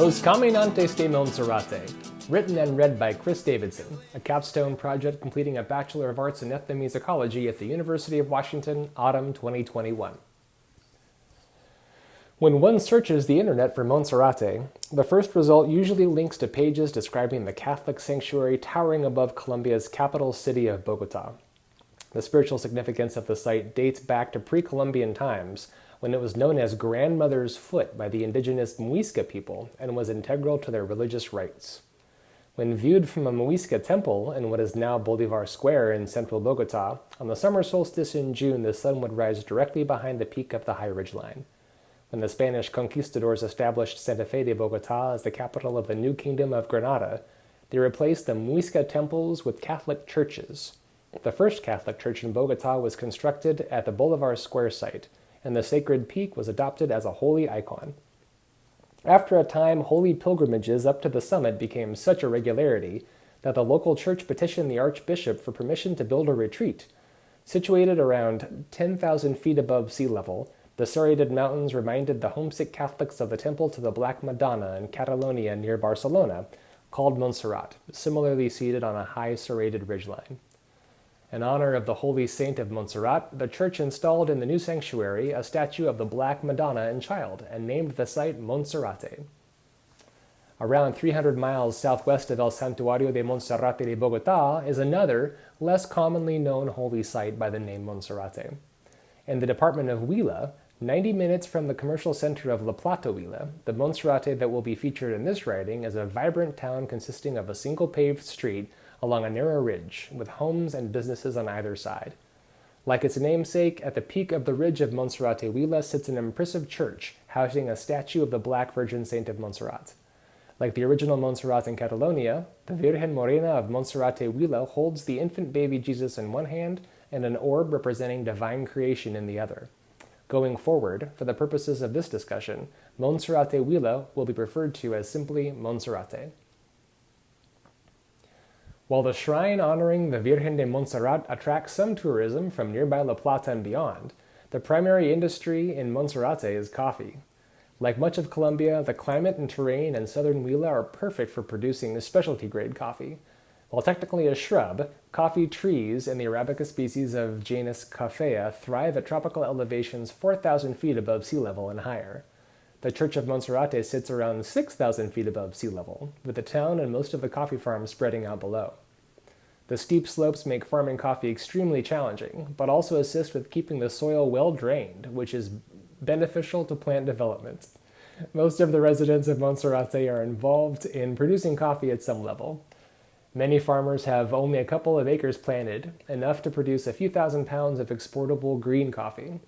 Los Caminantes de Monserrate, written and read by Chris Davidson, a capstone project completing a Bachelor of Arts in Ethnomusicology at the University of Washington, autumn 2021. When one searches the internet for Monserrate, the first result usually links to pages describing the Catholic sanctuary towering above Colombia's capital city of Bogota. The spiritual significance of the site dates back to pre-Columbian times, when it was known as Grandmother's Foot by the indigenous Muisca people and was integral to their religious rites. When viewed from a Muisca temple in what is now Bolivar Square in central Bogota, on the summer solstice in June the sun would rise directly behind the peak of the high ridgeline. When the Spanish conquistadors established Santa Fe de Bogota as the capital of the new kingdom of Granada, they replaced the Muisca temples with Catholic churches. The first Catholic church in Bogota was constructed at the Bolivar Square site, and the sacred peak was adopted as a holy icon. After a time, holy pilgrimages up to the summit became such a regularity that the local church petitioned the archbishop for permission to build a retreat. Situated around 10,000 feet above sea level, the serrated mountains reminded the homesick Catholics of the temple to the Black Madonna in Catalonia near Barcelona, called Montserrat, similarly seated on a high serrated ridgeline. In honor of the holy saint of Montserrat, the church installed in the new sanctuary a statue of the Black Madonna and Child and named the site Monserrate. Around 300 miles southwest of El Santuario de Monserrate de Bogotá is another, less commonly known holy site by the name Monserrate. In the department of Huila, 90 minutes from the commercial center of La Plata, Huila, the Monserrate that will be featured in this writing is a vibrant town consisting of a single paved street along a narrow ridge, with homes and businesses on either side. Like its namesake, at the peak of the ridge of Monserrate Huila sits an impressive church housing a statue of the Black Virgin Saint of Montserrat. Like the original Montserrat in Catalonia, the Virgen Morena of Monserrate Huila holds the infant baby Jesus in one hand and an orb representing divine creation in the other. Going forward, for the purposes of this discussion, Monserrate Huila will be referred to as simply Monserrate. While the shrine honoring the Virgen de Montserrat attracts some tourism from nearby La Plata and beyond, the primary industry in Monserrate is coffee. Like much of Colombia, the climate and terrain in southern Huila are perfect for producing specialty-grade coffee. While technically a shrub, coffee trees and the Arabica species of genus Coffea thrive at tropical elevations 4,000 feet above sea level and higher. The Church of Monserrate sits around 6,000 feet above sea level, with the town and most of the coffee farms spreading out below. The steep slopes make farming coffee extremely challenging, but also assist with keeping the soil well drained, which is beneficial to plant development. Most of the residents of Monserrate are involved in producing coffee at some level. Many farmers have only a couple of acres planted, enough to produce a few thousand pounds of exportable green coffee.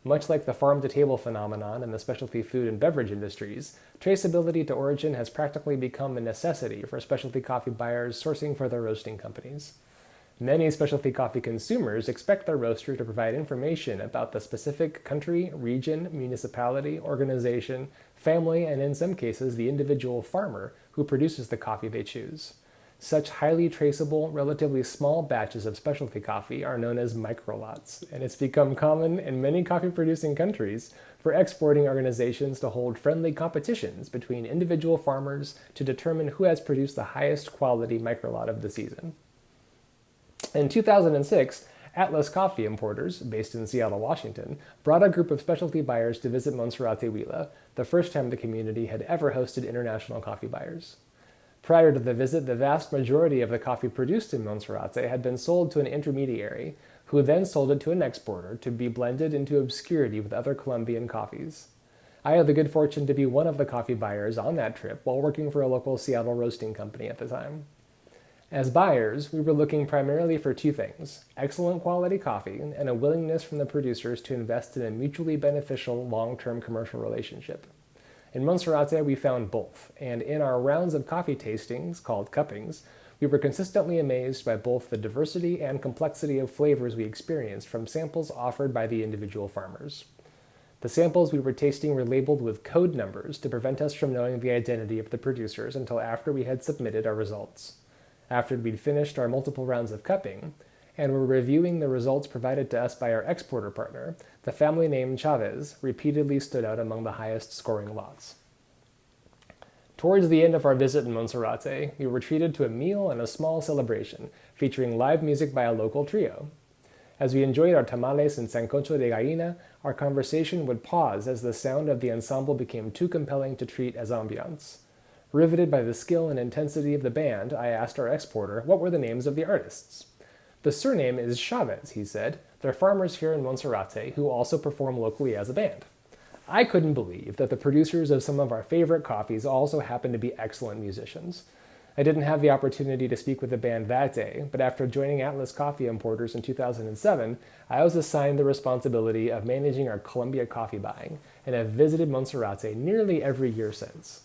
Much like the farm-to-table phenomenon in the specialty food and beverage industries, traceability to origin has practically become a necessity for specialty coffee buyers sourcing for their roasting companies. Many specialty coffee consumers expect their roaster to provide information about the specific country, region, municipality, organization, family, and in some cases the individual farmer who produces the coffee they choose. Such highly traceable, relatively small batches of specialty coffee are known as microlots, and it's become common in many coffee-producing countries for exporting organizations to hold friendly competitions between individual farmers to determine who has produced the highest quality microlot of the season. In 2006, Atlas Coffee Importers, based in Seattle, Washington, brought a group of specialty buyers to visit Monserrate Huila, the first time the community had ever hosted international coffee buyers. Prior to the visit, the vast majority of the coffee produced in Monserrate had been sold to an intermediary, who then sold it to an exporter to be blended into obscurity with other Colombian coffees. I had the good fortune to be one of the coffee buyers on that trip while working for a local Seattle roasting company at the time. As buyers, we were looking primarily for two things: excellent quality coffee and a willingness from the producers to invest in a mutually beneficial long-term commercial relationship. In Monserrate, we found both, and in our rounds of coffee tastings, called cuppings, we were consistently amazed by both the diversity and complexity of flavors we experienced from samples offered by the individual farmers. The samples we were tasting were labeled with code numbers to prevent us from knowing the identity of the producers until after we had submitted our results. After we'd finished our multiple rounds of cupping, and were reviewing the results provided to us by our exporter partner, the family name Chavez repeatedly stood out among the highest scoring lots. Towards the end of our visit in Monserrate, we were treated to a meal and a small celebration, featuring live music by a local trio. As we enjoyed our tamales and sancocho de gallina, our conversation would pause as the sound of the ensemble became too compelling to treat as ambiance. Riveted by the skill and intensity of the band, I asked our exporter what were the names of the artists. "The surname is Chavez," he said. "They're farmers here in Monserrate who also perform locally as a band." I couldn't believe that the producers of some of our favorite coffees also happened to be excellent musicians. I didn't have the opportunity to speak with the band that day, but after joining Atlas Coffee Importers in 2007, I was assigned the responsibility of managing our Colombia coffee buying, and have visited Monserrate nearly every year since.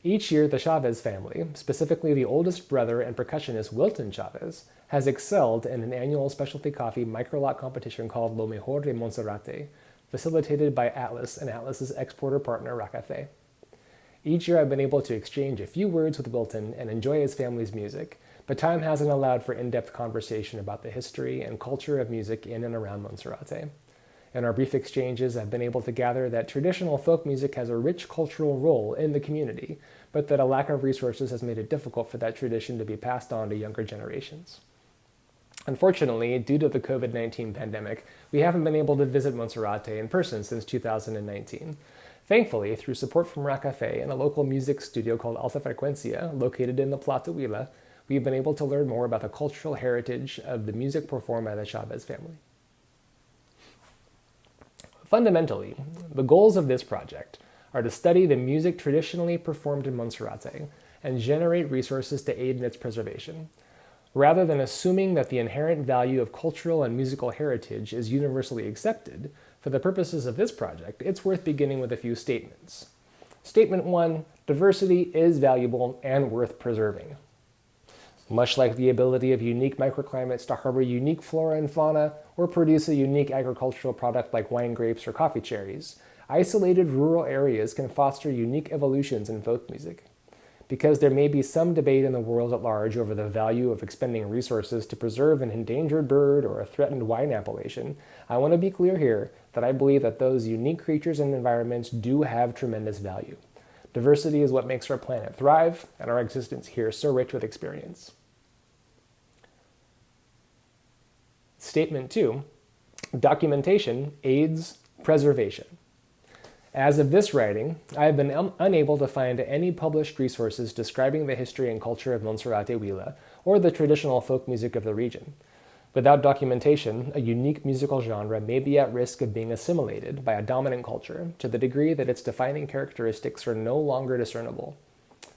Each year, the Chavez family, specifically the oldest brother and percussionist Wilton Chavez, has excelled in an annual specialty coffee microlot competition called Lo Mejor de Monserrate, facilitated by Atlas and Atlas's exporter partner Racafe. Each year I've been able to exchange a few words with Wilton and enjoy his family's music, but time hasn't allowed for in-depth conversation about the history and culture of music in and around Monserrate. In our brief exchanges, I've been able to gather that traditional folk music has a rich cultural role in the community, but that a lack of resources has made it difficult for that tradition to be passed on to younger generations. Unfortunately, due to the COVID-19 pandemic, we haven't been able to visit Monserrate in person since 2019. Thankfully, through support from Racafe and a local music studio called Alta Frecuencia, located in the Plata Huila, we've been able to learn more about the cultural heritage of the music performed by the Chavez family. Fundamentally, the goals of this project are to study the music traditionally performed in Monserrate and generate resources to aid in its preservation. Rather than assuming that the inherent value of cultural and musical heritage is universally accepted, for the purposes of this project, it's worth beginning with a few statements. Statement 1, diversity is valuable and worth preserving. Much like the ability of unique microclimates to harbor unique flora and fauna or produce a unique agricultural product like wine grapes or coffee cherries, isolated rural areas can foster unique evolutions in folk music. Because there may be some debate in the world at large over the value of expending resources to preserve an endangered bird or a threatened wine appellation, I want to be clear here that I believe that those unique creatures and environments do have tremendous value. Diversity is what makes our planet thrive, and our existence here so rich with experience. Statement 2, documentation aids preservation. As of this writing, I have been unable to find any published resources describing the history and culture of Monserrate Huila or the traditional folk music of the region. Without documentation, a unique musical genre may be at risk of being assimilated by a dominant culture to the degree that its defining characteristics are no longer discernible.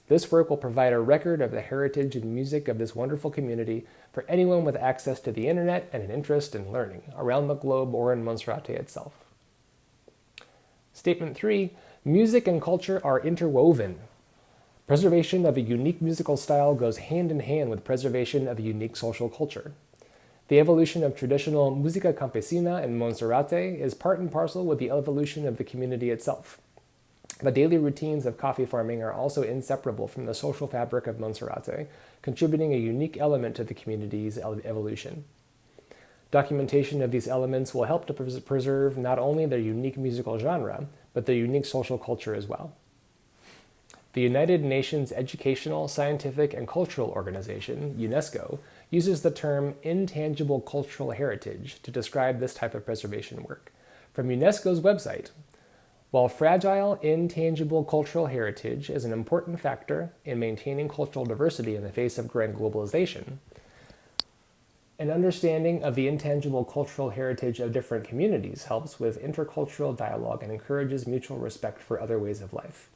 This work will provide a record of the heritage and music of this wonderful community for anyone with access to the internet and an interest in learning around the globe or in Monserrate itself. Statement 3, music and culture are interwoven. Preservation of a unique musical style goes hand in hand with preservation of a unique social culture. The evolution of traditional música campesina in Monserrate is part and parcel with the evolution of the community itself. The daily routines of coffee farming are also inseparable from the social fabric of Monserrate, contributing a unique element to the community's evolution. Documentation of these elements will help to preserve not only their unique musical genre, but their unique social culture as well. The United Nations Educational, Scientific, and Cultural Organization, UNESCO, uses the term intangible cultural heritage to describe this type of preservation work. From UNESCO's website, while fragile, intangible cultural heritage is an important factor in maintaining cultural diversity in the face of growing globalization, an understanding of the intangible cultural heritage of different communities helps with intercultural dialogue and encourages mutual respect for other ways of life.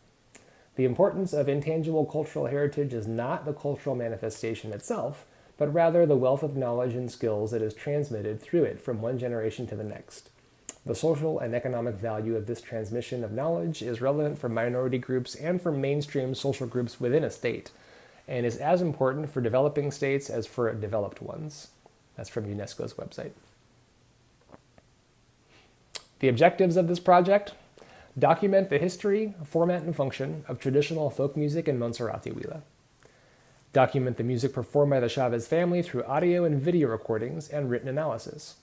The importance of intangible cultural heritage is not the cultural manifestation itself, but rather the wealth of knowledge and skills that is transmitted through it from one generation to the next. The social and economic value of this transmission of knowledge is relevant for minority groups and for mainstream social groups within a state, and is as important for developing states as for developed ones. That's from UNESCO's website. The objectives of this project: document the history, format, and function of traditional folk music in Monserrate Huila. Document the music performed by the Chavez family through audio and video recordings and written analysis.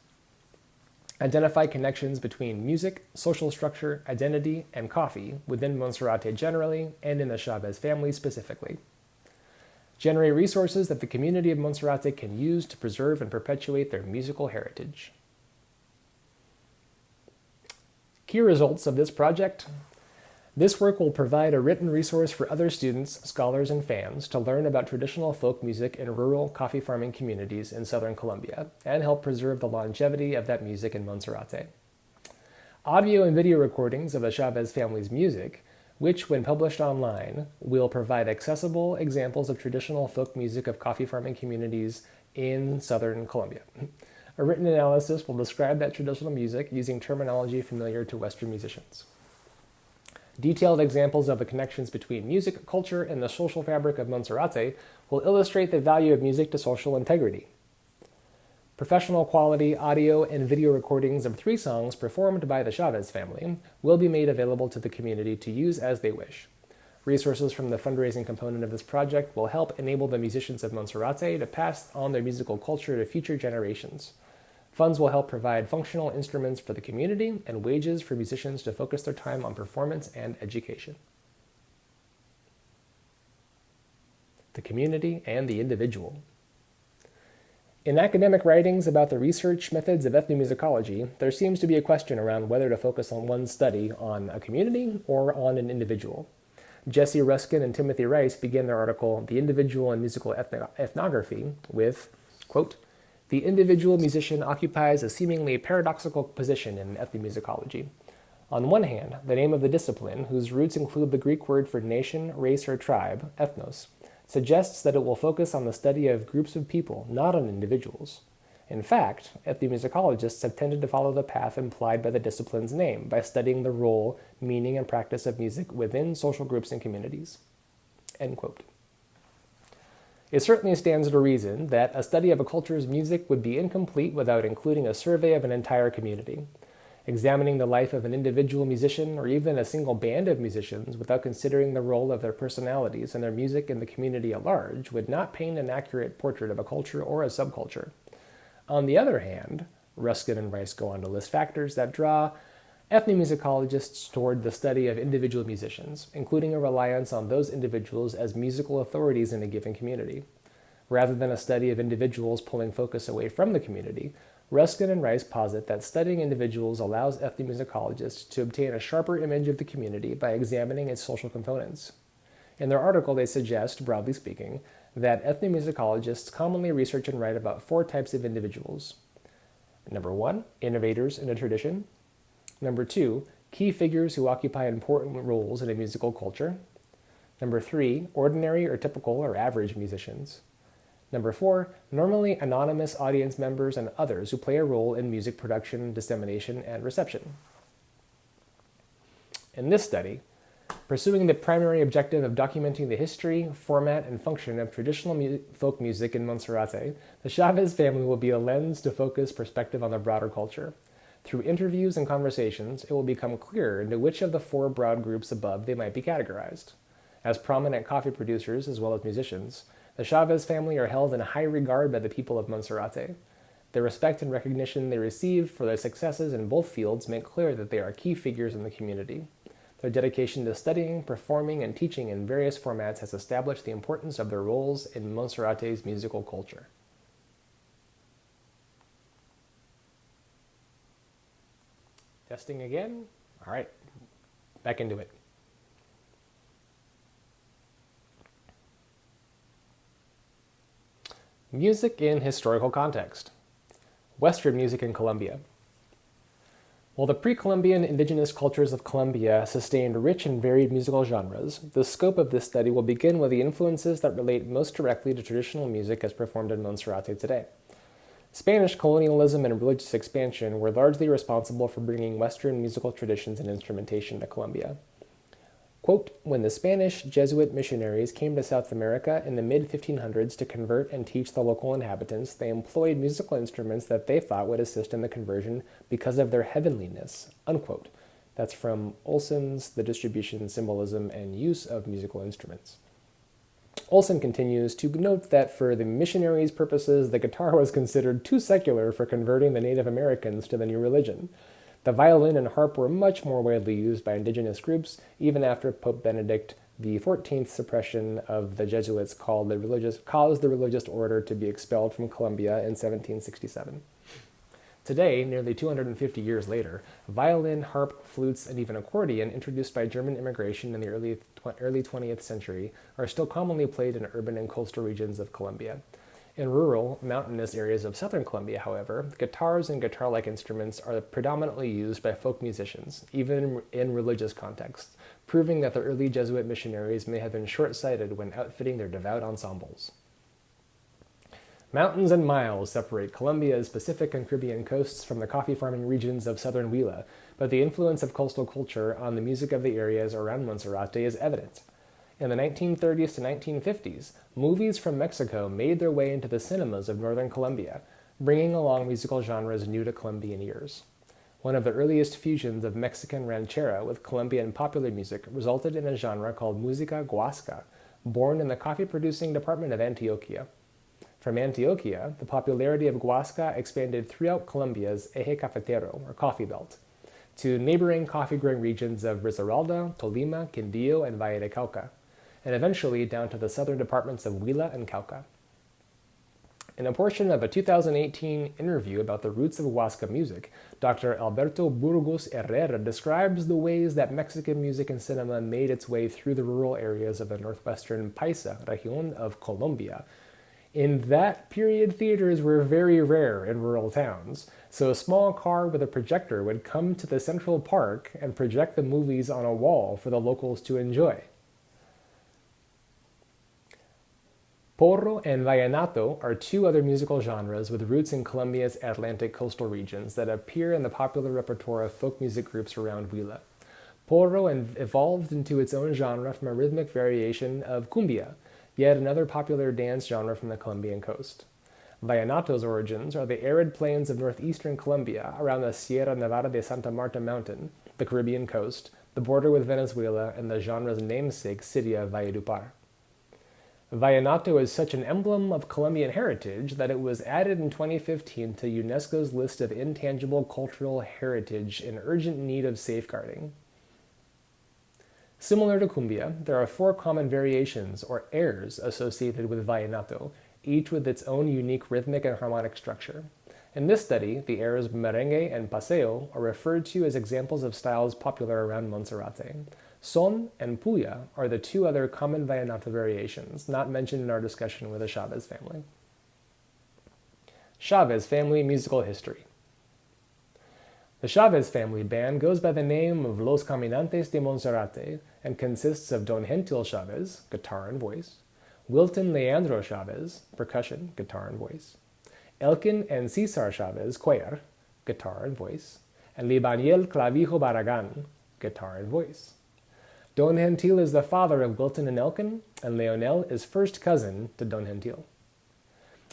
identify connections between music, social structure, identity, and coffee within Monserrate generally and in the Chavez family specifically. Generate resources that the community of Monserrate can use to preserve and perpetuate their musical heritage. Key results of this project. This work will provide a written resource for other students, scholars, and fans to learn about traditional folk music in rural coffee farming communities in southern Colombia and help preserve the longevity of that music in Monserrate. Audio and video recordings of the Chavez family's music, which, when published online, will provide accessible examples of traditional folk music of coffee farming communities in southern Colombia. A written analysis will describe that traditional music using terminology familiar to Western musicians. Detailed examples of the connections between music, culture, and the social fabric of Monserrate will illustrate the value of music to social integrity. Professional quality audio and video recordings of 3 songs performed by the Chavez family will be made available to the community to use as they wish. Resources from the fundraising component of this project will help enable the musicians of Monserrate to pass on their musical culture to future generations. Funds will help provide functional instruments for the community and wages for musicians to focus their time on performance and education. The community and the individual. In academic writings about the research methods of ethnomusicology, there seems to be a question around whether to focus on one's study on a community or on an individual. Jesse Ruskin and Timothy Rice begin their article, The Individual in Musical Ethnography, with, quote, "The individual musician occupies a seemingly paradoxical position in ethnomusicology. On one hand, the name of the discipline, whose roots include the Greek word for nation, race, or tribe, ethnos, suggests that it will focus on the study of groups of people, not on individuals. In fact, ethnomusicologists have tended to follow the path implied by the discipline's name by studying the role, meaning, and practice of music within social groups and communities." End quote. It certainly stands to reason that a study of a culture's music would be incomplete without including a survey of an entire community. Examining the life of an individual musician or even a single band of musicians without considering the role of their personalities and their music in the community at large would not paint an accurate portrait of a culture or a subculture. On the other hand, Ruskin and Rice go on to list factors that draw ethnomusicologists toward the study of individual musicians, including a reliance on those individuals as musical authorities in a given community. Rather than a study of individuals pulling focus away from the community, Ruskin and Rice posit that studying individuals allows ethnomusicologists to obtain a sharper image of the community by examining its social components. In their article, they suggest, broadly speaking, that ethnomusicologists commonly research and write about 4 types of individuals. Number 1, innovators in a tradition. Number 2, key figures who occupy important roles in a musical culture. Number 3, ordinary or typical or average musicians. Number 4, normally anonymous audience members and others who play a role in music production, dissemination, and reception. In this study, pursuing the primary objective of documenting the history, format, and function of traditional folk music in Monserrate, the Chavez family will be a lens to focus perspective on the broader culture. Through interviews and conversations, it will become clearer into which of the 4 broad groups above they might be categorized. As prominent coffee producers as well as musicians, the Chavez family are held in high regard by the people of Monserrate. The respect and recognition they receive for their successes in both fields make clear that they are key figures in the community. Their dedication to studying, performing, and teaching in various formats has established the importance of their roles in Monserrate's musical culture. Testing again. All right, back into it. Music in historical context. Western music in Colombia. While the pre-Columbian indigenous cultures of Colombia sustained rich and varied musical genres, the scope of this study will begin with the influences that relate most directly to traditional music as performed in Monserrate today. Spanish colonialism and religious expansion were largely responsible for bringing Western musical traditions and instrumentation to Colombia. Quote, "When the Spanish Jesuit missionaries came to South America in the mid-1500s to convert and teach the local inhabitants, they employed musical instruments that they thought would assist in the conversion because of their heavenliness." Unquote. That's from Olson's The Distribution, Symbolism, and Use of Musical Instruments. Olson continues to note that for the missionaries' purposes, the guitar was considered too secular for converting the Native Americans to the new religion. The violin and harp were much more widely used by indigenous groups, even after Pope Benedict XIV's suppression of the Jesuits caused the religious order to be expelled from Colombia in 1767. Today, nearly 250 years later, violin, harp, flutes, and even accordion, introduced by German immigration in the early 20th century, are still commonly played in urban and coastal regions of Colombia. In rural, mountainous areas of southern Colombia, however, guitars and guitar-like instruments are predominantly used by folk musicians, even in religious contexts, proving that the early Jesuit missionaries may have been short-sighted when outfitting their devout ensembles. Mountains and miles separate Colombia's Pacific and Caribbean coasts from the coffee farming regions of southern Huila, but the influence of coastal culture on the music of the areas around Monserrate is evident. In the 1930s to 1950s, movies from Mexico made their way into the cinemas of northern Colombia, bringing along musical genres new to Colombian ears. One of the earliest fusions of Mexican ranchera with Colombian popular music resulted in a genre called música guasca, born in the coffee-producing department of Antioquia. From Antioquia, the popularity of guasca expanded throughout Colombia's eje cafetero, or coffee belt, to neighboring coffee-growing regions of Risaralda, Tolima, Quindío, and Valle de Cauca, and eventually down to the southern departments of Huila and Cauca. In a portion of a 2018 interview about the roots of Huasca music, Dr. Alberto Burgos Herrera describes the ways that Mexican music and cinema made its way through the rural areas of the northwestern Paisa region of Colombia. In that period, theaters were very rare in rural towns, so a small car with a projector would come to the central park and project the movies on a wall for the locals to enjoy. Porro and vallenato are two other musical genres with roots in Colombia's Atlantic coastal regions that appear in the popular repertoire of folk music groups around Huila. Porro evolved into its own genre from a rhythmic variation of cumbia, yet another popular dance genre from the Colombian coast. Vallenato's origins are the arid plains of northeastern Colombia around the Sierra Nevada de Santa Marta mountain, the Caribbean coast, the border with Venezuela, and the genre's namesake city of Valledupar. Vallenato is such an emblem of Colombian heritage that it was added in 2015 to UNESCO's list of intangible cultural heritage in urgent need of safeguarding. Similar to cumbia, there are 4 common variations, or airs, associated with vallenato, each with its own unique rhythmic and harmonic structure. In this study, the airs merengue and paseo are referred to as examples of styles popular around Monserrate. Son and puya are the 2 other common vallenato variations, not mentioned in our discussion with the Chavez family. Chavez family musical history. The Chavez family band goes by the name of Los Caminantes de Monserrate and consists of Don Gentil Chavez, guitar and voice, Wilton Leandro Chavez, percussion, guitar and voice, Elkin and Cesar Chavez Cuellar, guitar and voice, and Libaniel Clavijo Barragan, guitar and voice. Don Gentil is the father of Wilton and Elkin, and Leonel is first cousin to Don Gentil.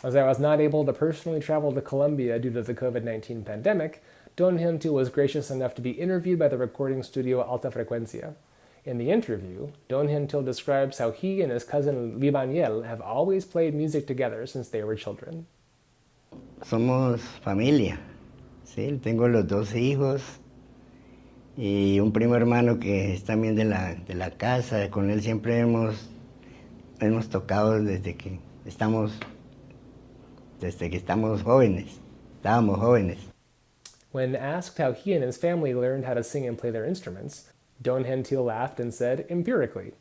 As I was not able to personally travel to Colombia due to the COVID-19 pandemic, Don Gentil was gracious enough to be interviewed by the recording studio Alta Frecuencia. In the interview, Don Gentil describes how he and his cousin Libaniel have always played music together since they were children. Somos familia, ¿sí? Tengo los 2 hijos y un primo hermano que es también de la casa. Con él siempre hemos tocado desde que estamos jóvenes, estábamos jóvenes. When asked how he and his family learned how to sing and play their instruments, Don Gentil laughed and said, empirically.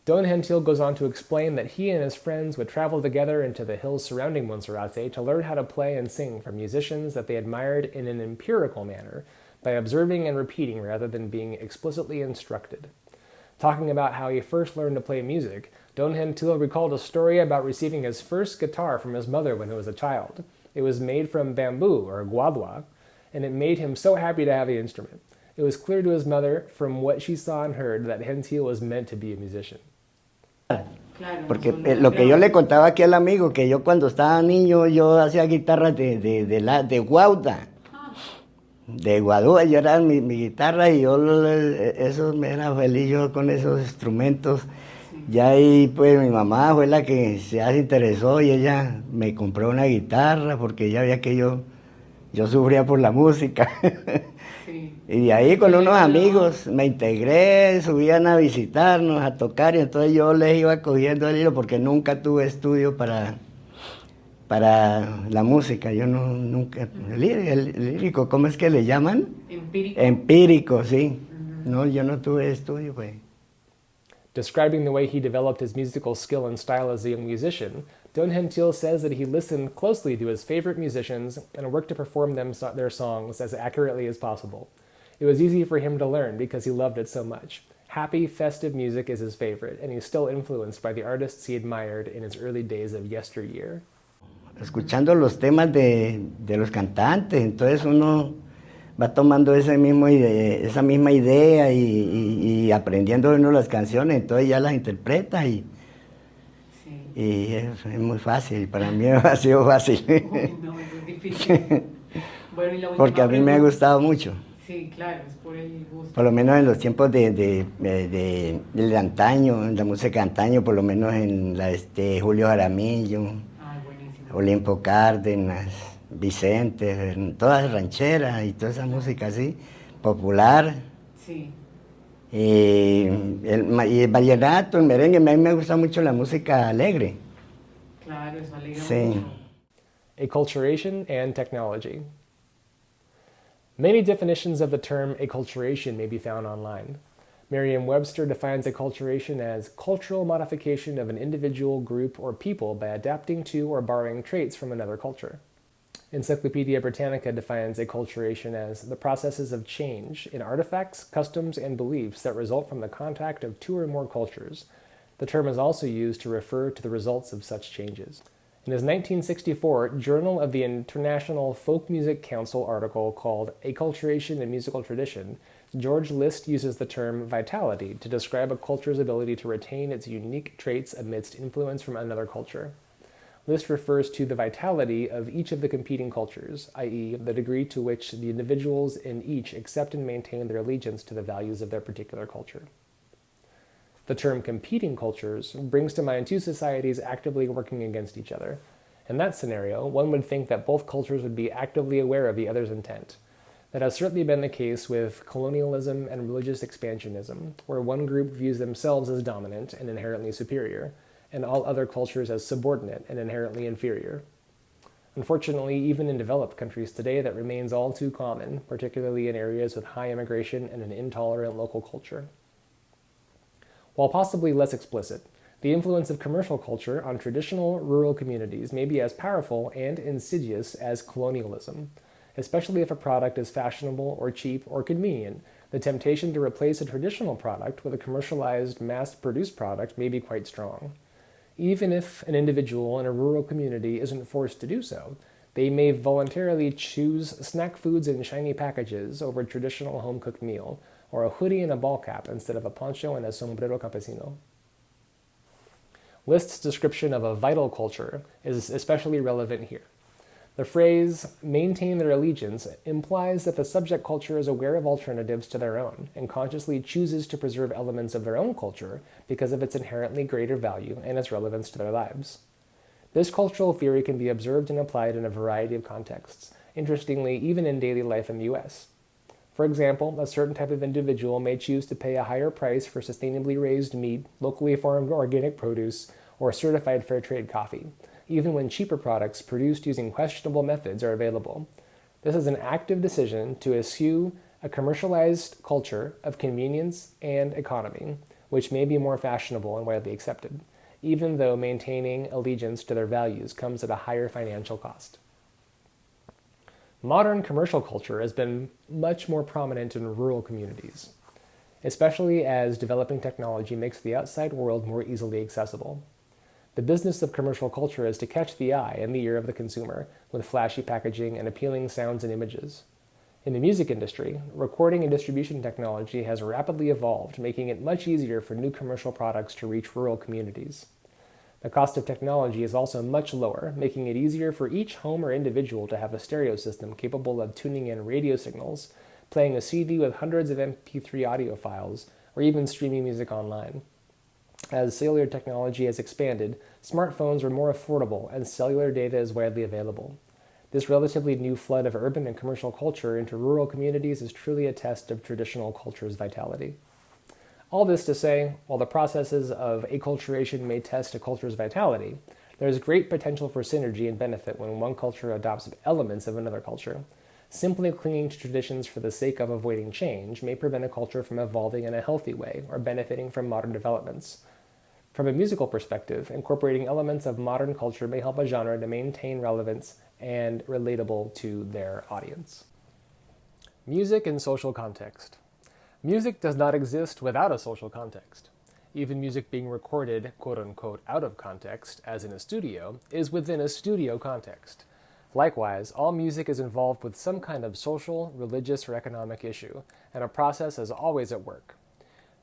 Don Gentil goes on to explain that he and his friends would travel together into the hills surrounding Monserrate to learn how to play and sing from musicians that they admired in an empirical manner, by observing and repeating rather than being explicitly instructed. Talking about how he first learned to play music, Don Gentil recalled a story about receiving his first guitar from his mother when he was a child. It was made from bamboo, or guadua, and it made him so happy to have the instrument. It was clear to his mother, from what she saw and heard, that Gentil was meant to be a musician. Porque lo que yo le contaba aquí al amigo, que yo cuando estaba niño, yo hacía guitarras de guauda, de guadúa, yo era mi guitarra y yo eso me era feliz yo con esos instrumentos. Ya ahí pues mi mamá fue la que se interesó y ella me compró una guitarra porque ella veía que yo sufría por la música. Sí. Y de ahí ¿Y con quién le unos ayudaba? amigos me integré, subían a visitarnos, a tocar y entonces yo les iba cogiendo el hilo porque nunca tuve estudio para la música. Yo no, nunca, el lírico, ¿cómo es que le llaman? ¿Empírico? Empírico, sí. Ujú. No, yo no tuve estudio, pues. Describing the way he developed his musical skill and style as a young musician, Don Gentil says that he listened closely to his favorite musicians and worked to perform their songs as accurately as possible. It was easy for him to learn because he loved it so much. Happy, festive music is his favorite, and he's still influenced by the artists he admired in his early days of yesteryear. Escuchando los temas de los cantantes, entonces uno va tomando esa misma idea y aprendiendo uno las canciones, entonces ya las interpreta Sí. y es muy fácil, para mí ha sido fácil, Uy, no, eso es difícil. Bueno, y la porque última a mí me ha pregunta. gustado mucho, Sí, claro, es por el gusto. por lo menos en los tiempos del antaño, en la música de antaño, por lo menos en la Julio Jaramillo, Ay, buenísimo. Olimpo Cárdenas, Vicente, todas rancheras y toda esa música así, popular. Sí, Y el vallenato, el merengue, a mí me gusta mucho la música alegre. claro, eso alegra Sí. mucho. Acculturation and technology. Many definitions of the term acculturation may be found online. Merriam-Webster defines acculturation as cultural modification of an individual, group, or people by adapting to or borrowing traits from another culture. Encyclopedia Britannica defines acculturation as the processes of change in artifacts, customs, and beliefs that result from the contact of two or more cultures. The term is also used to refer to the results of such changes. In his 1964 Journal of the International Folk Music Council article called Acculturation and Musical Tradition, George List uses the term vitality to describe a culture's ability to retain its unique traits amidst influence from another culture. List refers to the vitality of each of the competing cultures, i.e., the degree to which the individuals in each accept and maintain their allegiance to the values of their particular culture. The term competing cultures brings to mind two societies actively working against each other. In that scenario, one would think that both cultures would be actively aware of the other's intent. That has certainly been the case with colonialism and religious expansionism, where one group views themselves as dominant and inherently superior, and all other cultures as subordinate and inherently inferior. Unfortunately, even in developed countries today, that remains all too common, particularly in areas with high immigration and an intolerant local culture. While possibly less explicit, the influence of commercial culture on traditional rural communities may be as powerful and insidious as colonialism, especially if a product is fashionable or cheap or convenient. The temptation to replace a traditional product with a commercialized, mass-produced product may be quite strong. Even if an individual in a rural community isn't forced to do so, they may voluntarily choose snack foods in shiny packages over a traditional home-cooked meal, or a hoodie and a ball cap instead of a poncho and a sombrero campesino. List's description of a vital culture is especially relevant here. The phrase, maintain their allegiance, implies that the subject culture is aware of alternatives to their own and consciously chooses to preserve elements of their own culture because of its inherently greater value and its relevance to their lives. This cultural theory can be observed and applied in a variety of contexts, interestingly, even in daily life in the US. For example, a certain type of individual may choose to pay a higher price for sustainably raised meat, locally farmed organic produce, or certified fair trade coffee, even when cheaper products produced using questionable methods are available. This is an active decision to eschew a commercialized culture of convenience and economy, which may be more fashionable and widely accepted, even though maintaining allegiance to their values comes at a higher financial cost. Modern commercial culture has been much more prominent in rural communities, especially as developing technology makes the outside world more easily accessible. The business of commercial culture is to catch the eye and the ear of the consumer with flashy packaging and appealing sounds and images. In the music industry, recording and distribution technology has rapidly evolved, making it much easier for new commercial products to reach rural communities. The cost of technology is also much lower, making it easier for each home or individual to have a stereo system capable of tuning in radio signals, playing a CD with hundreds of MP3 audio files, or even streaming music online. As cellular technology has expanded, smartphones are more affordable and cellular data is widely available. This relatively new flood of urban and commercial culture into rural communities is truly a test of traditional culture's vitality. All this to say, while the processes of acculturation may test a culture's vitality, there is great potential for synergy and benefit when one culture adopts elements of another culture. Simply clinging to traditions for the sake of avoiding change may prevent a culture from evolving in a healthy way or benefiting from modern developments. From a musical perspective, incorporating elements of modern culture may help a genre to maintain relevance and relatable to their audience. Music in social context. Music does not exist without a social context. Even music being recorded, quote-unquote, out of context, as in a studio, is within a studio context. Likewise, all music is involved with some kind of social, religious, or economic issue, and a process is always at work.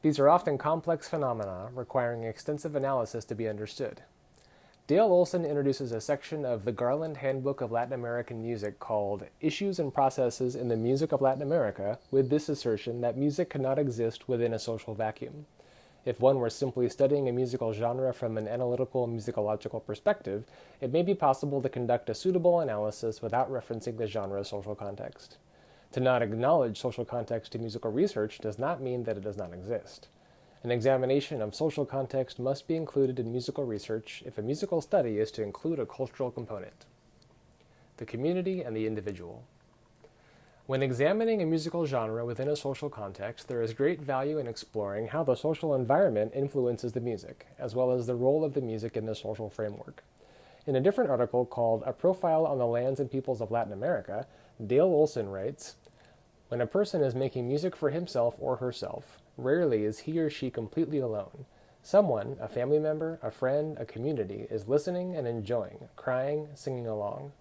These are often complex phenomena requiring extensive analysis to be understood. Dale Olson introduces a section of the Garland Handbook of Latin American Music called Issues and Processes in the Music of Latin America with this assertion that music cannot exist within a social vacuum. If one were simply studying a musical genre from an analytical musicological perspective, it may be possible to conduct a suitable analysis without referencing the genre's social context. To not acknowledge social context to musical research does not mean that it does not exist. An examination of social context must be included in musical research if a musical study is to include a cultural component. The community and the individual. When examining a musical genre within a social context, there is great value in exploring how the social environment influences the music, as well as the role of the music in the social framework. In a different article called A Profile on the Lands and Peoples of Latin America, Dale Olson writes, "When a person is making music for himself or herself, rarely is he or she completely alone. Someone, a family member, a friend, a community, is listening and enjoying, crying, singing along.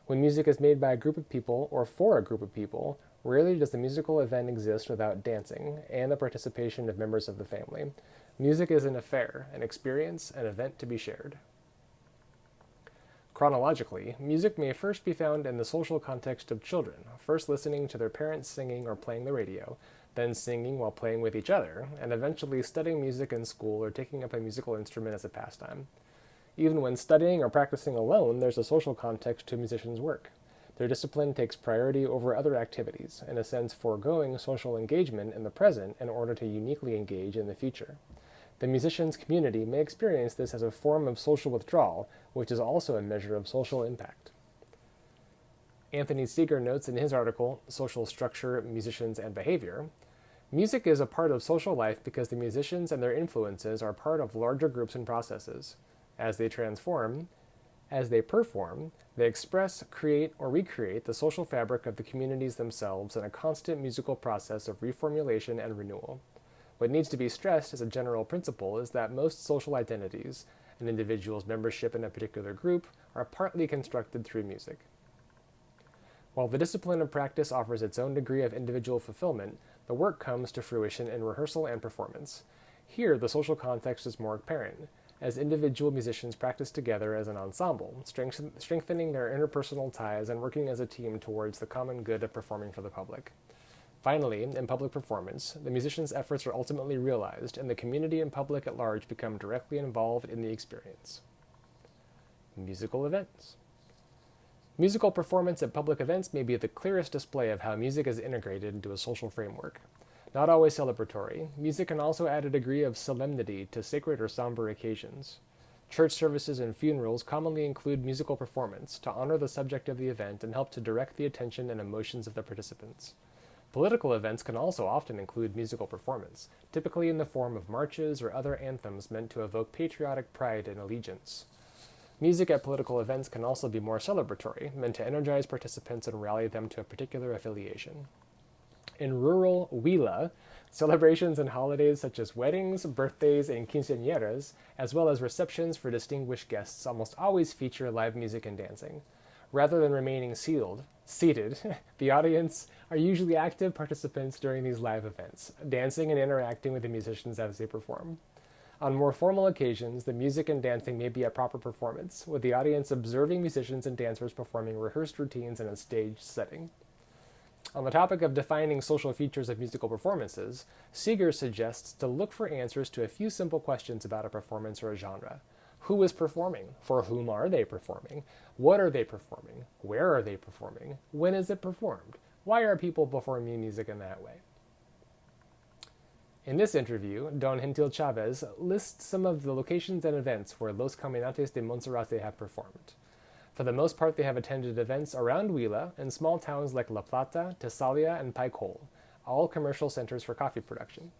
When music is made by a group of people or for a group of people, rarely does the musical event exist without dancing and the participation of members of the family. Music is an affair, an experience, an event to be shared." Chronologically, music may first be found in the social context of children, first listening to their parents singing or playing the radio, then singing while playing with each other, and eventually studying music in school or taking up a musical instrument as a pastime. Even when studying or practicing alone, there's a social context to musicians' work. Their discipline takes priority over other activities, in a sense foregoing social engagement in the present in order to uniquely engage in the future. The musician's community may experience this as a form of social withdrawal, which is also a measure of social impact. Anthony Seeger notes in his article, Social Structure, Musicians, and Behavior, music is a part of social life because the musicians and their influences are part of larger groups and processes. As they perform, they express, create, or recreate the social fabric of the communities themselves in a constant musical process of reformulation and renewal. What needs to be stressed as a general principle is that most social identities, an individual's membership in a particular group, are partly constructed through music. While the discipline of practice offers its own degree of individual fulfillment, the work comes to fruition in rehearsal and performance. Here, the social context is more apparent, as individual musicians practice together as an ensemble, strengthening their interpersonal ties and working as a team towards the common good of performing for the public. Finally, in public performance, the musician's efforts are ultimately realized, and the community and public at large become directly involved in the experience. Musical events. Musical performance at public events may be the clearest display of how music is integrated into a social framework. Not always celebratory, music can also add a degree of solemnity to sacred or somber occasions. Church services and funerals commonly include musical performance to honor the subject of the event and help to direct the attention and emotions of the participants. Political events can also often include musical performance, typically in the form of marches or other anthems meant to evoke patriotic pride and allegiance. Music at political events can also be more celebratory, meant to energize participants and rally them to a particular affiliation. In rural Huila, celebrations and holidays such as weddings, birthdays, and quinceañeras, as well as receptions for distinguished guests, almost always feature live music and dancing. Rather than remaining seated, the audience are usually active participants during these live events, dancing and interacting with the musicians as they perform. On more formal occasions, the music and dancing may be a proper performance, with the audience observing musicians and dancers performing rehearsed routines in a staged setting. On the topic of defining social features of musical performances, Seeger suggests to look for answers to a few simple questions about a performance or a genre. Who is performing? For whom are they performing? What are they performing? Where are they performing? When is it performed? Why are people performing music in that way? In this interview, Don Gentil Chavez lists some of the locations and events where Los Caminantes de Monserrate have performed. For the most part, they have attended events around Huila in small towns like La Plata, Tesalia, and Paicol, all commercial centers for coffee production,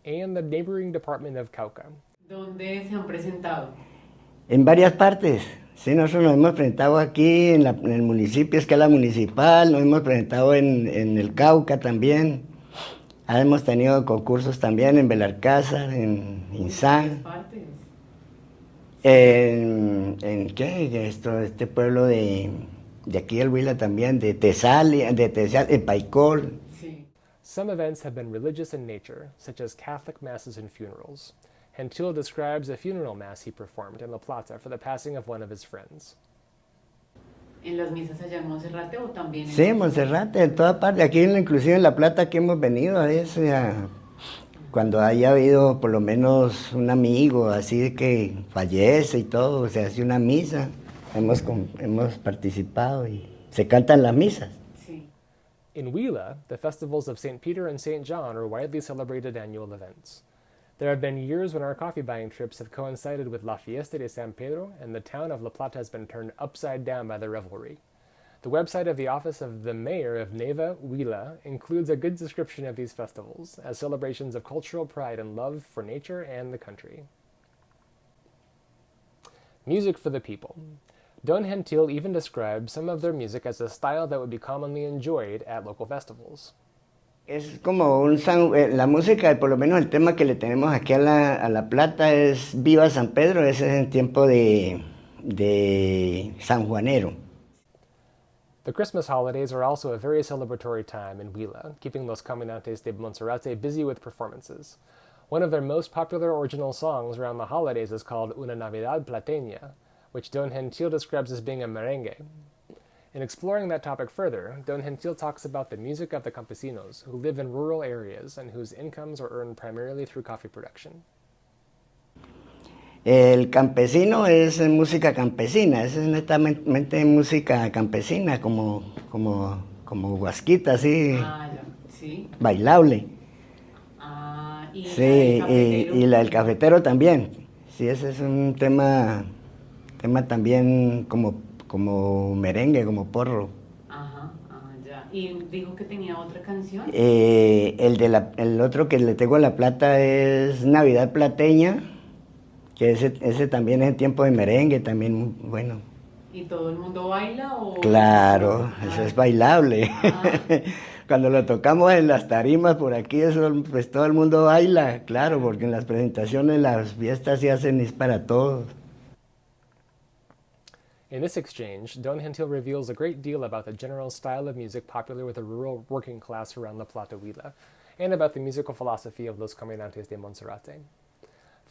and the neighboring department of Cauca. ¿Dónde se han presentado? En varias partes. Sí, nosotros nos hemos presentado aquí en el municipio, escala municipal, nos hemos presentado en el Cauca también. Hemos tenido concursos también en Belarcázar, en Insán. Partes. ¿En qué? Este pueblo de aquí del Huila también, de Tesalia, en Paicol. Sí. Some events have been religious in nature, such as Catholic masses and funerals. Gentil describes a funeral mass he performed in La Plata for the passing of one of his friends. ¿En las misas allá en Monserrate o también en Sí, en Monserrate, en toda parte, aquí inclusive en La Plata que hemos venido a veces, cuando haya habido por lo menos un amigo así que fallece y todo, se hace una misa, hemos participado y se cantan las misas. Sí. In Huila, the festivals of St. Peter and St. John are widely celebrated annual events. There have been years when our coffee buying trips have coincided with La Fiesta de San Pedro, and the town of La Plata has been turned upside down by the revelry. The website of the office of the mayor of Neiva, Huila, includes a good description of these festivals as celebrations of cultural pride and love for nature and the country. Music for the people. Don Gentil even describes some of their music as a style that would be commonly enjoyed at local festivals. Es como la música, por lo menos el tema que le tenemos aquí a la Plata es Viva San Pedro, ese es en tiempo de San Juanero. The Christmas holidays are also a very celebratory time in Huila, keeping Los Caminantes de Monserrate busy with performances. One of their most popular original songs around the holidays is called Una Navidad Plateña, which Don Gentil describes as being a merengue. In exploring that topic further, Don Gentil talks about the music of the campesinos who live in rural areas and whose incomes are earned primarily through coffee production. El campesino es música campesina, es netamente música campesina, como guasquita, así, Ah, ya. Sí. bailable. Ah, y Sí, la del cafetero. y la del cafetero también. Sí, ese es un tema también como merengue, como porro. Ajá, ya. ¿Y dijo que tenía otra canción? El otro que le tengo a La Plata es Navidad Plateña, que ese también es en tiempo de merengue, también bueno. ¿Y todo el mundo baila o...? Claro, eso es bailable. Ah. Cuando lo tocamos en las tarimas por aquí, eso, pues todo el mundo baila, claro, porque en las presentaciones, las fiestas se hacen es para todos. In this exchange, Don Gentil reveals a great deal about the general style of music popular with the rural working class around La Plata, Huila, and about the musical philosophy of Los Caminantes de Monserrate.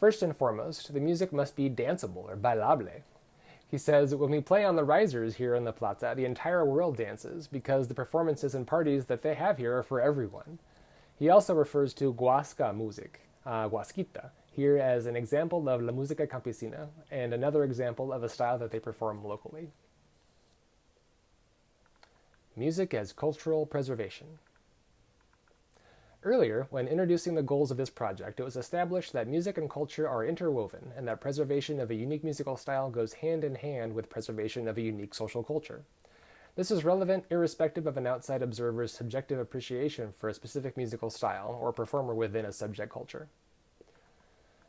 First and foremost, the music must be danceable or bailable. He says, when we play on the risers here in La Plata, the entire world dances because the performances and parties that they have here are for everyone. He also refers to guasca music, guasquita, here as an example of la música campesina and another example of a style that they perform locally. Music as cultural preservation. Earlier, when introducing the goals of this project, it was established that music and culture are interwoven and that preservation of a unique musical style goes hand in hand with preservation of a unique social culture. This is relevant irrespective of an outside observer's subjective appreciation for a specific musical style or performer within a subject culture.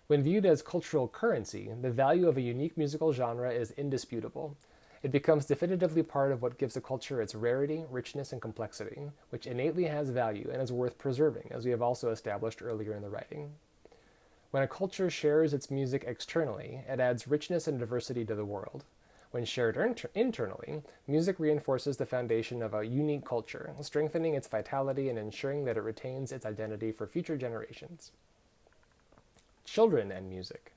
When viewed as cultural currency, the value of a unique musical genre is indisputable. It becomes definitively part of what gives a culture its rarity, richness, and complexity, which innately has value and is worth preserving, as we have also established earlier in the writing. When a culture shares its music externally, it adds richness and diversity to the world. When shared internally, music reinforces the foundation of a unique culture, strengthening its vitality and ensuring that it retains its identity for future generations. Children and music.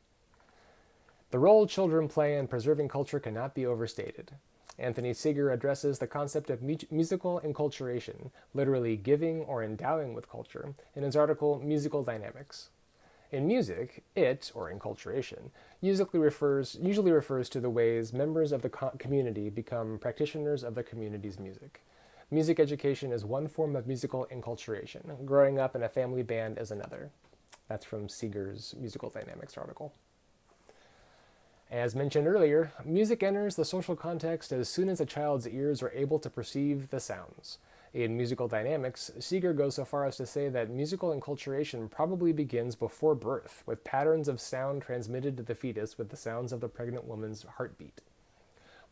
The role children play in preserving culture cannot be overstated. Anthony Seeger addresses the concept of musical enculturation, literally giving or endowing with culture, in his article Musical Dynamics. In music, it, or enculturation, usually refers to the ways members of the community become practitioners of the community's music. Music education is one form of musical enculturation. Growing up in a family band is another. That's from Seeger's Musical Dynamics article. As mentioned earlier, music enters the social context as soon as a child's ears are able to perceive the sounds. In Musical Dynamics, Seeger goes so far as to say that musical enculturation probably begins before birth, with patterns of sound transmitted to the fetus with the sounds of the pregnant woman's heartbeat.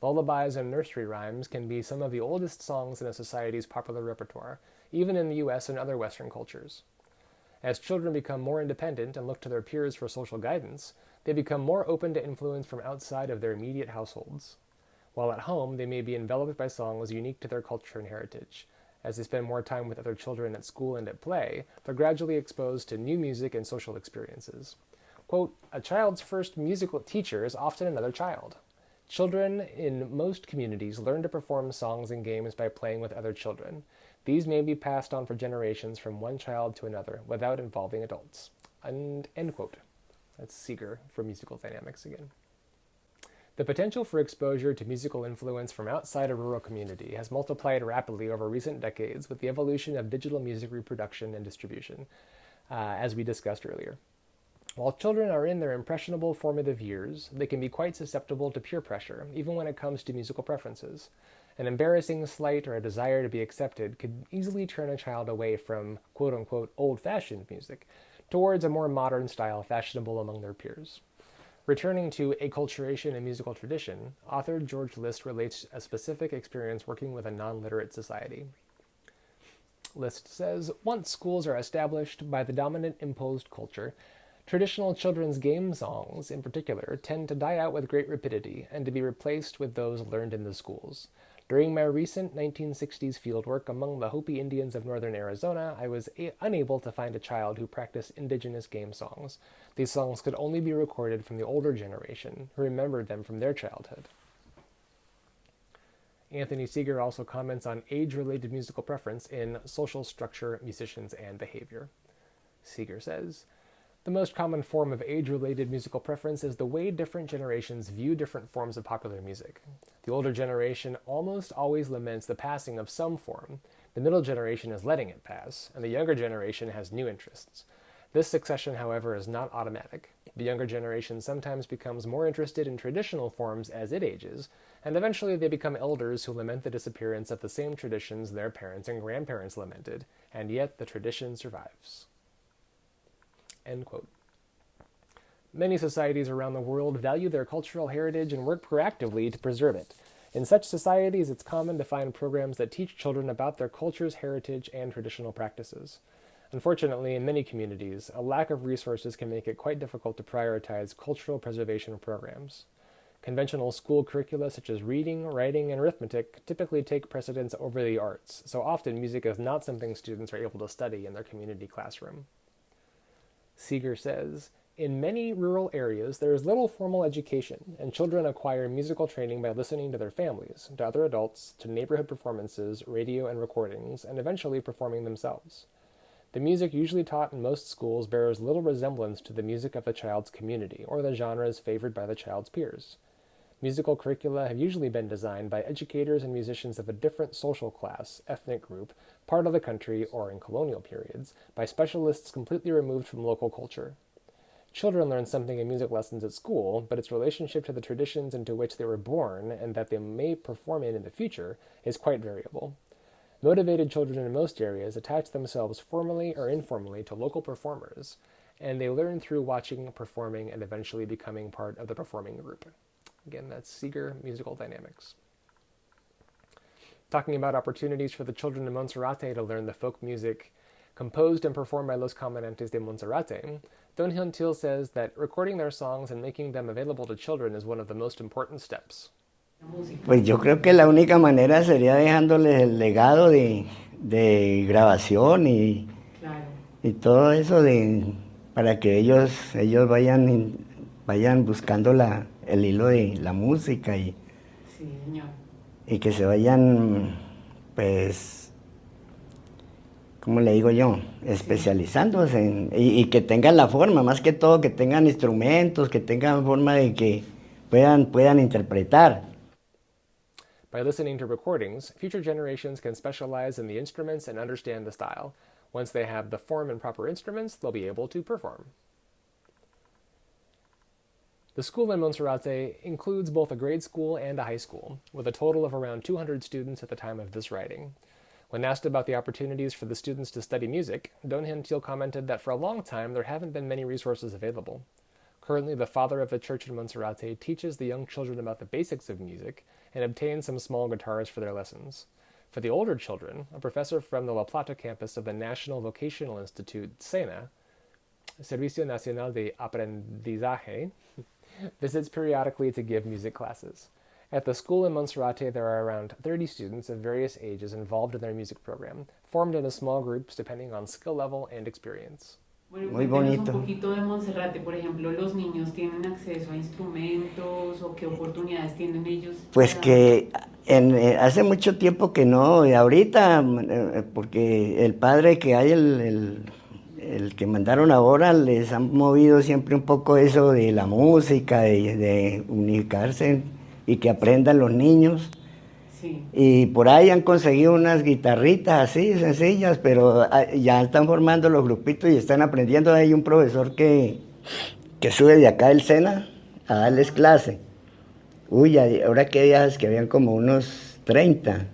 Lullabies and nursery rhymes can be some of the oldest songs in a society's popular repertoire, even in the US and other Western cultures. As children become more independent and look to their peers for social guidance, they become more open to influence from outside of their immediate households. While at home, they may be enveloped by songs unique to their culture and heritage. As they spend more time with other children at school and at play, they're gradually exposed to new music and social experiences. Quote, "A child's first musical teacher is often another child. Children in most communities learn to perform songs and games by playing with other children. These may be passed on for generations from one child to another without involving adults." End quote. That's Seeger from Musical Dynamics again. The potential for exposure to musical influence from outside a rural community has multiplied rapidly over recent decades with the evolution of digital music reproduction and distribution, as we discussed earlier. While children are in their impressionable formative years, they can be quite susceptible to peer pressure, even when it comes to musical preferences. An embarrassing slight or a desire to be accepted could easily turn a child away from quote-unquote old-fashioned music towards a more modern style fashionable among their peers. Returning to acculturation and musical tradition, author George List relates a specific experience working with a non-literate society. List says, "Once schools are established by the dominant imposed culture, traditional children's game songs, in particular, tend to die out with great rapidity and to be replaced with those learned in the schools. During my recent 1960s fieldwork among the Hopi Indians of northern Arizona, I was unable to find a child who practiced indigenous game songs. These songs could only be recorded from the older generation, who remembered them from their childhood." Anthony Seeger also comments on age-related musical preference in Social Structure, Musicians, and Behavior. Seeger says, "The most common form of age-related musical preference is the way different generations view different forms of popular music. The older generation almost always laments the passing of some form, the middle generation is letting it pass, and the younger generation has new interests. This succession, however, is not automatic. The younger generation sometimes becomes more interested in traditional forms as it ages, and eventually they become elders who lament the disappearance of the same traditions their parents and grandparents lamented, and yet the tradition survives." End quote. Many societies around the world value their cultural heritage and work proactively to preserve it. In such societies, it's common to find programs that teach children about their culture's heritage and traditional practices. Unfortunately, in many communities, a lack of resources can make it quite difficult to prioritize cultural preservation programs. Conventional school curricula such as reading, writing, and arithmetic typically take precedence over the arts, so often music is not something students are able to study in their community classroom. Seeger says, "In many rural areas, there is little formal education, and children acquire musical training by listening to their families, to other adults, to neighborhood performances, radio and recordings, and eventually performing themselves. The music usually taught in most schools bears little resemblance to the music of the child's community or the genres favored by the child's peers. Musical curricula have usually been designed by educators and musicians of a different social class, ethnic group, part of the country, or in colonial periods, by specialists completely removed from local culture. Children learn something in music lessons at school, but its relationship to the traditions into which they were born and that they may perform in the future is quite variable. Motivated children in most areas attach themselves formally or informally to local performers, and they learn through watching, performing, and eventually becoming part of the performing group." Again, that's Seeger, Musical Dynamics. Talking about opportunities for the children in Monserrate to learn the folk music composed and performed by Los Caminantes de Monserrate, Don Gentil says that recording their songs and making them available to children is one of the most important steps. Pues yo creo que la única manera sería dejándoles el legado de grabación Claro. y todo eso para que ellos vayan buscando el hilo de la música Sí, señor. y que se vayan, pues, ¿cómo le digo yo? Especializándose y que tengan la forma, más que todo que tengan instrumentos, que tengan forma de que puedan interpretar. By listening to recordings, future generations can specialize in the instruments and understand the style. Once they have the form and proper instruments, they'll be able to perform. The school in Monserrate includes both a grade school and a high school, with a total of around 200 students at the time of this writing. When asked about the opportunities for the students to study music, Don Gentil commented that for a long time there haven't been many resources available. Currently, the father of the church in Monserrate teaches the young children about the basics of music and obtains some small guitars for their lessons. For the older children, a professor from the La Plata campus of the National Vocational Institute, SENA, Servicio Nacional de Aprendizaje, visits periodically to give music classes. At the school in Monserrate, there are around 30 students of various ages involved in their music program, formed into small groups depending on skill level and experience. Bueno, Muy cuéntenos bonito. un poquito de Monserrate, por ejemplo, ¿los niños tienen acceso a instrumentos o qué oportunidades tienen ellos? Pues que hace mucho tiempo que no, y ahorita, porque el padre que hay, el que mandaron ahora, les han movido siempre un poco eso de la música, de unificarse y que aprendan los niños. Sí. Y por ahí han conseguido unas guitarritas así, sencillas, pero ya están formando los grupitos y están aprendiendo. Hay un profesor que sube de acá del SENA a darles clase. Uy, ahora que días que habían como unos 30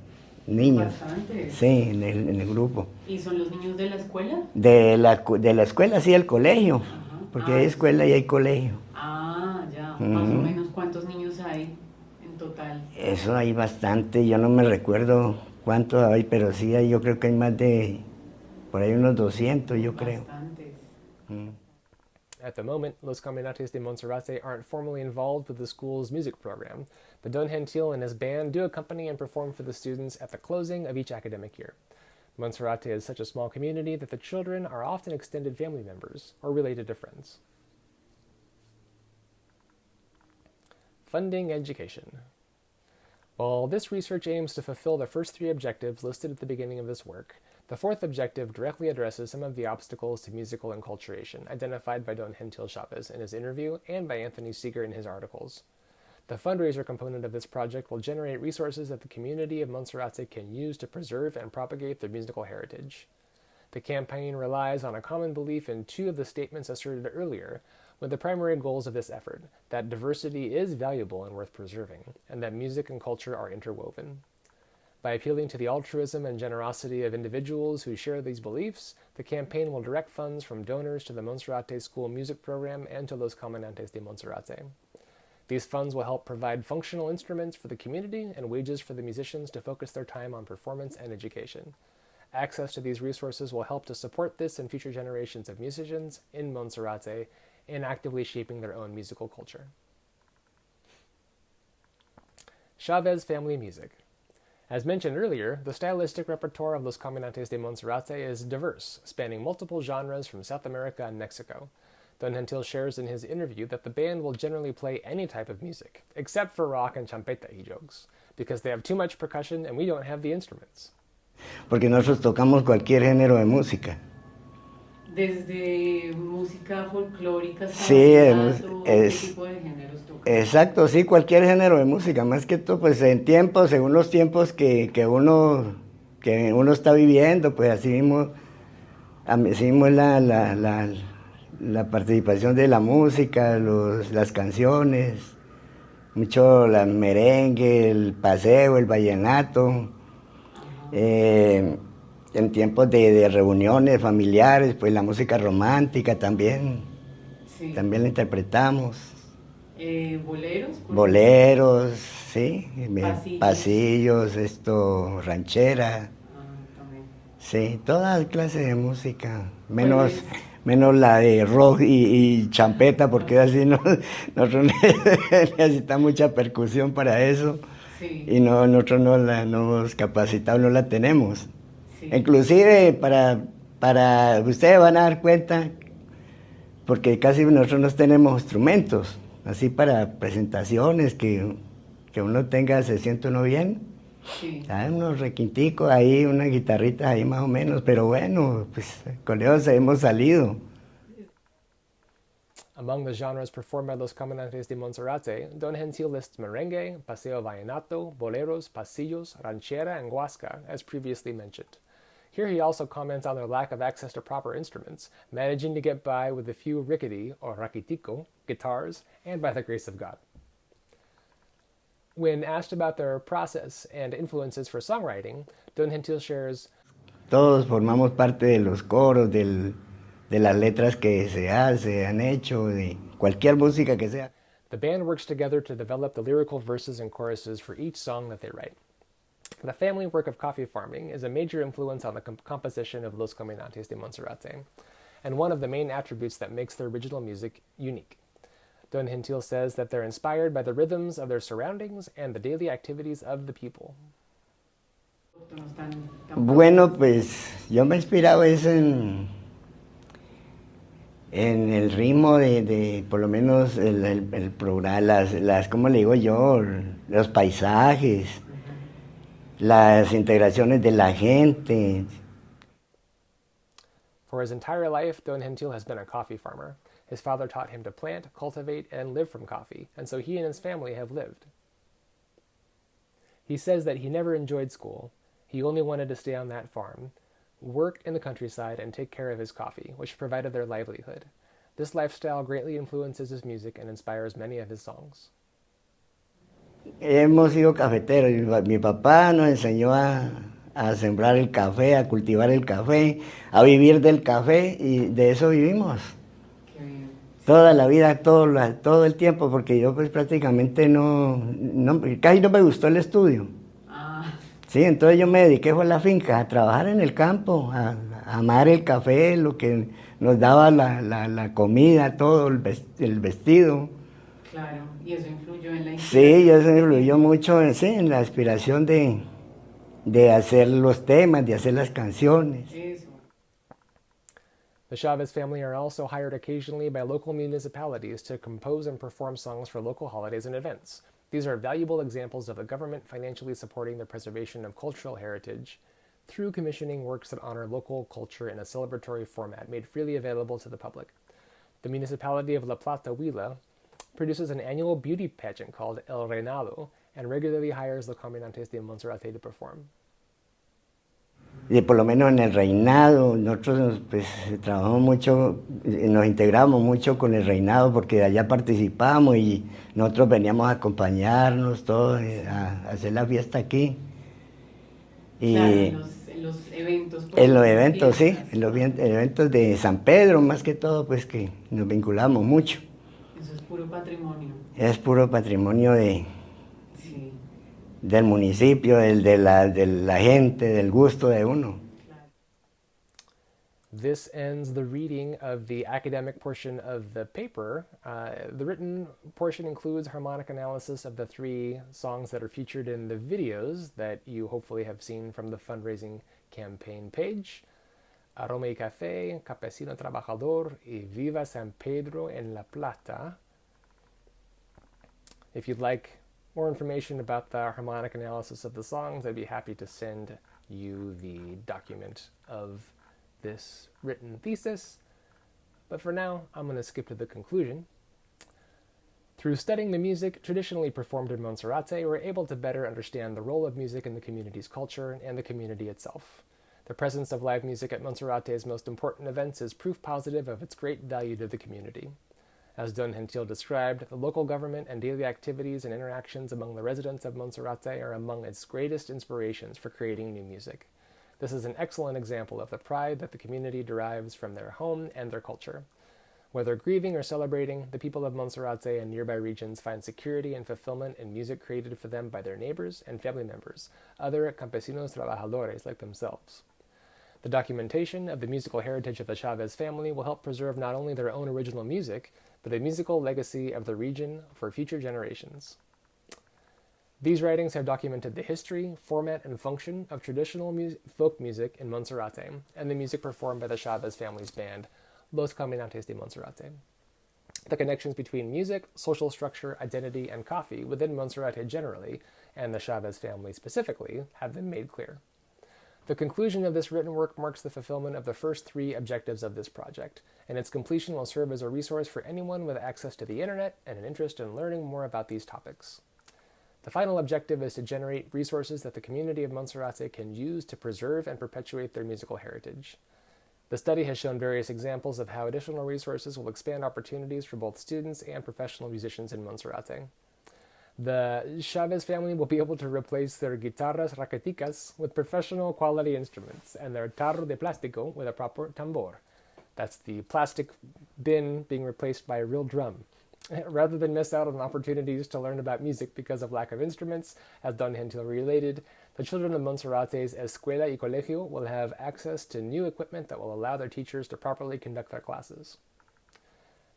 niños. Bastantes. Sí, en el grupo. ¿Y son los niños de la escuela? De la escuela, sí, el colegio. Ajá. Porque hay escuela y hay colegio. Ah, ya. Más o menos, ¿cuántos niños hay en total? Eso hay bastante, yo no me recuerdo cuántos hay, pero sí hay, yo creo que hay más de, por ahí unos 200, yo creo. Bastantes. At the moment, Los Caminantes de Monserrate aren't formally involved with the school's music program, but Don Gentil and his band do accompany and perform for the students at the closing of each academic year. Monserrate is such a small community that the children are often extended family members or related to friends. Funding education. While this research aims to fulfill the first three objectives listed at the beginning of this work, the fourth objective directly addresses some of the obstacles to musical enculturation identified by Don Gentil Chavez in his interview and by Anthony Seeger in his articles. The fundraiser component of this project will generate resources that the community of Monserrate can use to preserve and propagate their musical heritage. The campaign relies on a common belief in two of the statements asserted earlier, with the primary goals of this effort, that diversity is valuable and worth preserving, and that music and culture are interwoven. By appealing to the altruism and generosity of individuals who share these beliefs, the campaign will direct funds from donors to the Monserrate School Music Program and to Los Caminantes de Monserrate. These funds will help provide functional instruments for the community and wages for the musicians to focus their time on performance and education. Access to these resources will help to support this and future generations of musicians in Monserrate in actively shaping their own musical culture. Chavez family music. As mentioned earlier, the stylistic repertoire of Los Caminantes de Monserrate is diverse, spanning multiple genres from South America and Mexico. Don Gentil shares in his interview that the band will generally play any type of music, except for rock and champeta, he jokes, because they have too much percussion and we don't have the instruments. Porque nosotros tocamos cualquier género de música. Desde música folclórica hasta Sí, vallenato, ¿qué tipo de géneros tocan? Exacto, sí, cualquier género de música, más que todo, pues en tiempos, según los tiempos que uno está viviendo, pues así mismo es la participación de la música, las canciones, mucho la merengue, el paseo, el vallenato. En tiempos de reuniones familiares, pues la música romántica también, Sí. también la interpretamos. ¿Boleros? Boleros, sí, Pasillos. ranchera, También. sí, toda clase de música, menos la de rock y champeta, porque así nosotros necesitamos mucha percusión para eso. Sí. Y nosotros no hemos capacitado, no la tenemos. Sí. Inclusive para ustedes van a dar cuenta, porque casi nosotros no tenemos instrumentos, así para presentaciones, que uno se siente uno bien. Sí. Hay unos requinticos ahí, unas guitarritas ahí más o menos, pero bueno, pues con eso hemos salido. Among the genres performed by Los Caminantes de Monserrate, Don Gentil lists merengue, paseo vallenato, boleros, pasillos, ranchera, and guasca, as previously mentioned. Here he also comments on their lack of access to proper instruments, managing to get by with a few rickety, or raquitico, guitars, and by the grace of God. When asked about their process and influences for songwriting, Don Gentil shares, Todos formamos parte de los coros, de las letras que se han hecho, de cualquier música que sea. the band works together to develop the lyrical verses and choruses for each song that they write. The family work of coffee farming is a major influence on the composition of Los Caminantes de Monserrate, and one of the main attributes that makes their original music unique. Don Gentil says that they're inspired by the rhythms of their surroundings and the daily activities of the people. Autóctonos tan Bueno, propios. pues yo me he inspirado es en el ritmo de por lo menos el programa, ¿cómo le digo yo? Los paisajes, las integraciones de la gente. For his entire life, Don Gentil has been a coffee farmer. His father taught him to plant, cultivate, and live from coffee, and so he and his family have lived. He says that he never enjoyed school. He only wanted to stay on that farm, work in the countryside, and take care of his coffee, which provided their livelihood. This lifestyle greatly influences his music and inspires many of his songs. Hemos sido cafeteros. Mi papá nos enseñó a sembrar el café, a cultivar el café, a vivir del café y de eso vivimos. Qué bien. Toda la vida, todo el tiempo, porque yo pues prácticamente casi no me gustó el estudio. Ah, Sí, entonces yo me dediqué fue a la finca, a trabajar en el campo, a amar el café, lo que nos daba la comida, todo, el vestido. claro. Y eso influyó en la Sí, inspiración eso que influyó tiene. mucho sí, en la aspiración de hacer los temas, de hacer las canciones. Eso. The Chavez family are also hired occasionally by local municipalities to compose and perform songs for local holidays and events. These are valuable examples of the government financially supporting the preservation of cultural heritage through commissioning works that honor local culture in a celebratory format made freely available to the public. The municipality of La Plata, Huila, produces an annual beauty pageant called El Reinado and regularly hires the Caminantes de Monserrate to perform. Y por lo menos en el reinado, nosotros pues trabajamos mucho, nos integramos mucho con el reinado porque de allá participamos y nosotros veníamos a acompañarnos todos a hacer la fiesta aquí. Y Claro, en los eventos. Pues, en los en las eventos, sí, fiestas. en los eventos de San Pedro más que todo, pues que nos vinculamos mucho. Eso es puro patrimonio. Es puro patrimonio Sí, del municipio, de la gente, del gusto de uno. claro. This ends the reading of the academic portion of the paper. The written portion includes harmonic analysis of the 3 songs that are featured in the videos that you hopefully have seen from the fundraising campaign page. Aroma y Café, Campesino Trabajador, y Viva San Pedro en La Plata. If you'd like more information about the harmonic analysis of the songs, I'd be happy to send you the document of this written thesis. But for now, I'm going to skip to the conclusion. Through studying the music traditionally performed in Monserrate, we're able to better understand the role of music in the community's culture and the community itself. The presence of live music at Monserrate's most important events is proof positive of its great value to the community. As Don Gentil described, the local government and daily activities and interactions among the residents of Monserrate are among its greatest inspirations for creating new music. This is an excellent example of the pride that the community derives from their home and their culture. Whether grieving or celebrating, the people of Monserrate and nearby regions find security and fulfillment in music created for them by their neighbors and family members, other campesinos trabajadores like themselves. The documentation of the musical heritage of the Chavez family will help preserve not only their own original music, but the musical legacy of the region for future generations. These writings have documented the history, format, and function of traditional folk music in Monserrate and the music performed by the Chavez family's band, Los Caminantes de Monserrate. The connections between music, social structure, identity, and coffee within Monserrate generally, and the Chavez family specifically, have been made clear. The conclusion of this written work marks the fulfillment of the first three objectives of this project, and its completion will serve as a resource for anyone with access to the internet and an interest in learning more about these topics. The final objective is to generate resources that the community of Monserrate can use to preserve and perpetuate their musical heritage. The study has shown various examples of how additional resources will expand opportunities for both students and professional musicians in Monserrate. The Chavez family will be able to replace their guitarras raqueticas with professional quality instruments and their tarro de plástico with a proper tambor. That's the plastic bin being replaced by a real drum. Rather than miss out on opportunities to learn about music because of lack of instruments, as Don Gentil related, the children of Monserrate's Escuela y Colegio will have access to new equipment that will allow their teachers to properly conduct their classes.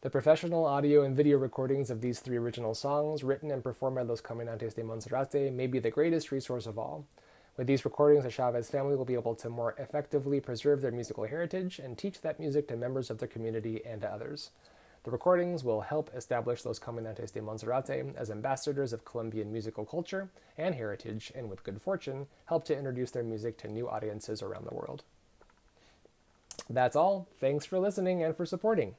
The professional audio and video recordings of these three original songs, written and performed by Los Caminantes de Monserrate, may be the greatest resource of all. With these recordings, the Chavez family will be able to more effectively preserve their musical heritage and teach that music to members of their community and to others. The recordings will help establish Los Caminantes de Monserrate as ambassadors of Colombian musical culture and heritage, and with good fortune, help to introduce their music to new audiences around the world. That's all. Thanks for listening and for supporting.